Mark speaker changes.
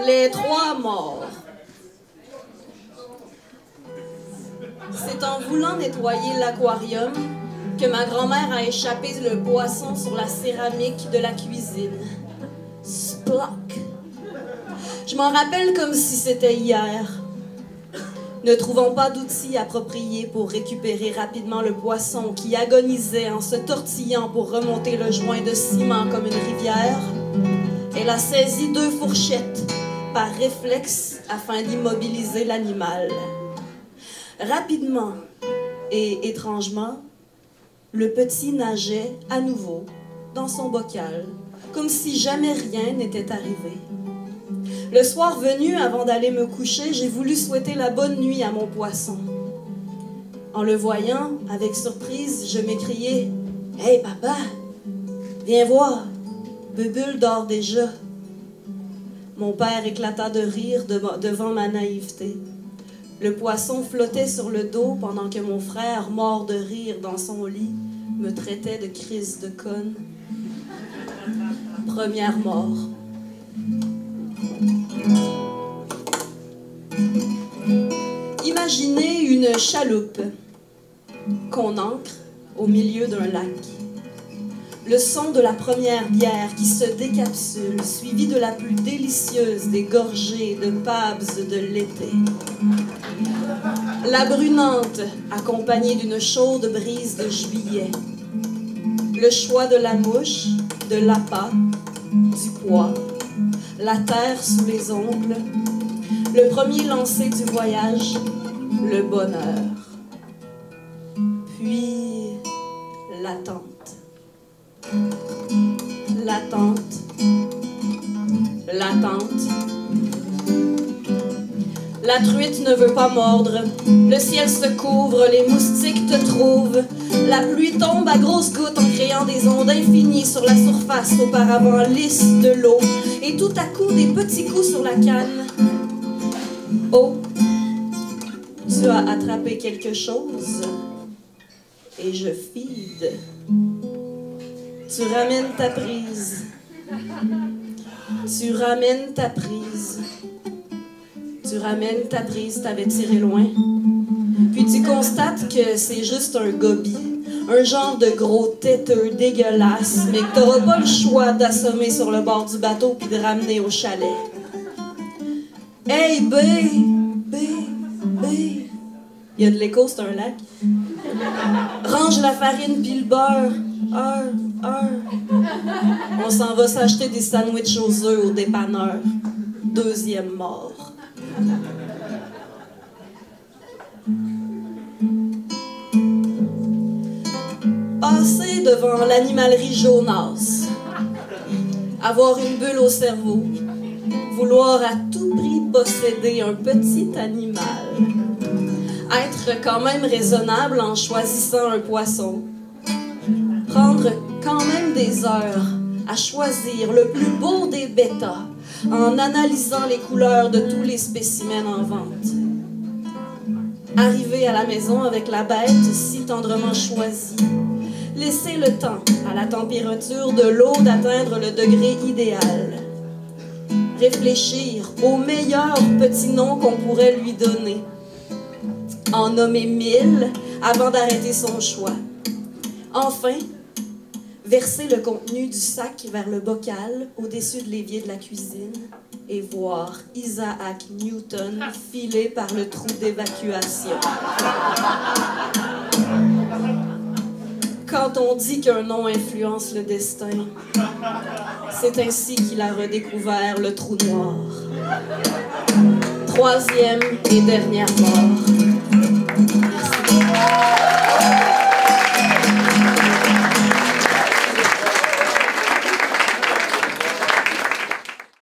Speaker 1: Les 3 morts. C'est en voulant nettoyer l'aquarium que ma grand-mère a échappé le poisson sur la céramique de la cuisine. Splock! Je m'en rappelle comme si c'était hier. Ne trouvant pas d'outils appropriés pour récupérer rapidement le poisson qui agonisait en se tortillant pour remonter le joint de ciment comme une rivière, elle a saisi 2 fourchettes par réflexe afin d'immobiliser l'animal. Rapidement et étrangement, le petit nageait à nouveau dans son bocal, comme si jamais rien n'était arrivé. Le soir venu, avant d'aller me coucher, j'ai voulu souhaiter la bonne nuit à mon poisson. En le voyant, avec surprise, je m'écriai « Hey papa, viens voir, Bubule dort déjà. » Mon père éclata de rire devant ma naïveté. Le poisson flottait sur le dos pendant que mon frère, mort de rire dans son lit, me traitait de crise de conne. Première mort. Imaginez une chaloupe qu'on ancre au milieu d'un lac. Le son de la première bière qui se décapsule, suivi de la plus délicieuse des gorgées de pabs de l'été. La brunante, accompagnée d'une chaude brise de juillet. Le choix de la mouche, de l'appât, du pois, la terre sous les ongles, le premier lancer du voyage, le bonheur. Puis l'attente. L'attente. L'attente. La truite ne veut pas mordre. Le ciel se couvre, les moustiques te trouvent. La pluie tombe à grosses gouttes en créant des ondes infinies sur la surface auparavant lisse de l'eau. Et tout à coup, des petits coups sur la canne. Oh, tu as attrapé quelque chose et je feed. Tu ramènes ta prise. Tu ramènes ta prise. Tu ramènes ta prise, t'avais tiré loin. Puis tu constates que c'est juste un gobi, un genre de gros têteux dégueulasse, mais que t'auras pas le choix d'assommer sur le bord du bateau puis de ramener au chalet. Hey, B! Il y a de l'écho, c'est un lac. Range la farine puis le beurre. On s'en va s'acheter des sandwichs aux œufs au dépanneur. 2e mort. Passer devant l'animalerie jaunasse. Avoir une bulle au cerveau. Vouloir à tout prix posséder un petit animal. Être quand même raisonnable en choisissant un poisson. Prendre quand même des heures à choisir le plus beau des bêtas en analysant les couleurs de tous les spécimens en vente. Arriver à la maison avec la bête si tendrement choisie. Laisser le temps à la température de l'eau d'atteindre le degré idéal. Réfléchir au meilleur petit nom qu'on pourrait lui donner. En nommer 1000 avant d'arrêter son choix. Enfin, verser le contenu du sac vers le bocal au-dessus de l'évier de la cuisine et voir Isaac Newton filer par le trou d'évacuation. Quand on dit qu'un nom influence le destin, c'est ainsi qu'il a redécouvert le trou noir. 3e et dernière mort. Merci.